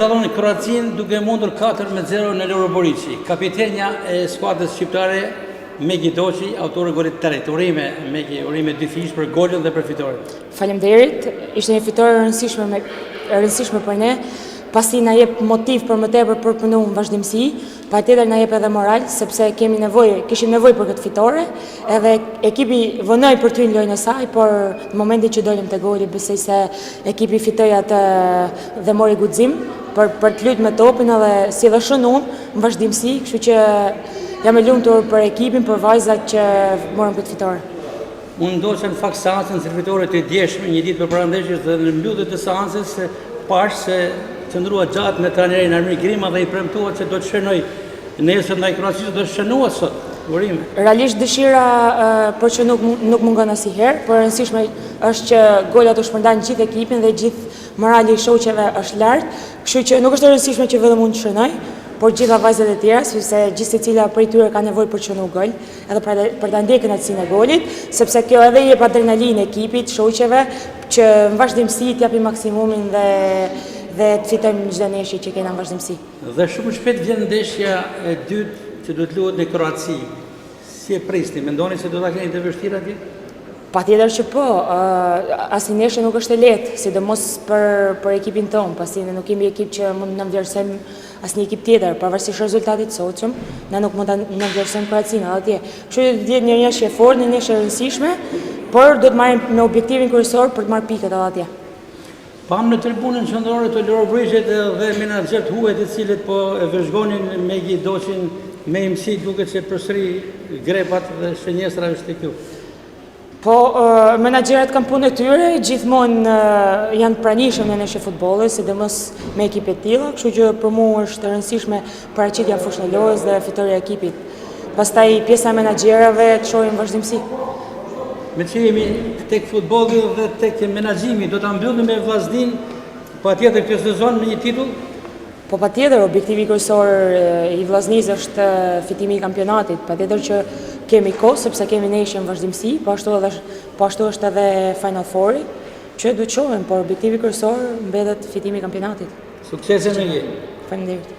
dallon Kroacinë duke mundur 4-0 në Loro Borici. Kapitenja e skuadrës shqiptare Megi Doçi, autori golit të tretë. Urime dy fish për golin dhe për fitoren. Faleminderit, ishte një fitore e rëndësishme për ne, pasi na jep motiv për më tepër për punu në vazhdimsi, patjetër na jep edhe moral, sepse kishim nevojë për këtë fitore, edhe ekipi vonoi për ty në lojën e saj, por në momentin që dolëm te goli, besoj se ekipi fitoi atë dhe mori guxim për të luajtur me topin edhe si dhe shën unë në vazhdimsi, kështu që jam e lumtur për ekipin, për vajzat që morën këtë fitore. Unë ndoshta në fakt seancën servitore të djeshme një ditë përpara ndeshjes dhe në mbyllje të seancës pash se qëndrua gjatë me trajnerin Armir Grima dhe i premtuat se do të shënoj nesër ndaj Kroacisë, do të shënuat sot. Urime. Realisht dëshira për që nuk mungon asnjëherë, por e rëndësishme është që golat u shpërndajnë gjithë ekipin dhe gjithë morali i shoqeve është lart, kështu që nuk është e rëndësishme që vetëm unë të shënoj, por gjitha vajzat e tjera, sepse gjithë secila prej tyre ka nevojë për të shënuar gol, edhe për ta ndjekur kënaqësinë e golit, sepse kjo edhe i jep adrenalinë ekipit, shoqeve, që në vazhdimsi të japi maksimumin dhe të fitojmë çdo ndeshje që kena në vazhdimsi. Dhe shumë shpejt vjen ndeshja e dytë që do të luhet në Kroaci. Si e prisni? Mendoni se do ta keni të vështirë atje? Patjetër që po, asnjë ndeshje nuk është e lehtë, sidomos për ekipin tonë, pasi ne nuk kemi ekip që mund të na vlerësojmë asnjë ekip tjetër, pavarësisht rezultatit të sotshëm, ne nuk mund ta vlerësojmë Kroacinë atje. Kështu që do të jetë një ndeshje e fortë, një ndeshje e rëndësishme, por do të marrim me objektivin kryesor për të marrë pikët edhe atje. Pam në tribunën qendrore të Loro Boricit dhe menaxherët huaj të cilët po e vëzhgonin Megi Doçin me imsi, duket se përsëri grepat dhe shënjestra është tek ju. Po, menaxherët kanë punën e tyre, gjithmonë janë pranishëm në ndeshje futbolli, sidomos me ekipe të tilla, kështu që për mua është e rëndësishme paraqitja e fushës së lojës dhe fitoria e ekipit. Pastaj pjesa e menaxherëve të shohim vazhdimsi. Me që jemi tek futbolli dhe tek menaxhimi, do ta mbyllim me vllaznin patjetër këtë sezon me një titull? Po patjetër, objektivi kryesor i vllaznisë është fitimi i kampionatit. Patjetër që kemi kohë sepse kemi ndeshje në vazhdimsi, po ashtu është edhe Final Four-i, që duhet shohim, por objektivi kryesor mbetet fitimi i kampionatit. Suksese me je. Faleminderit.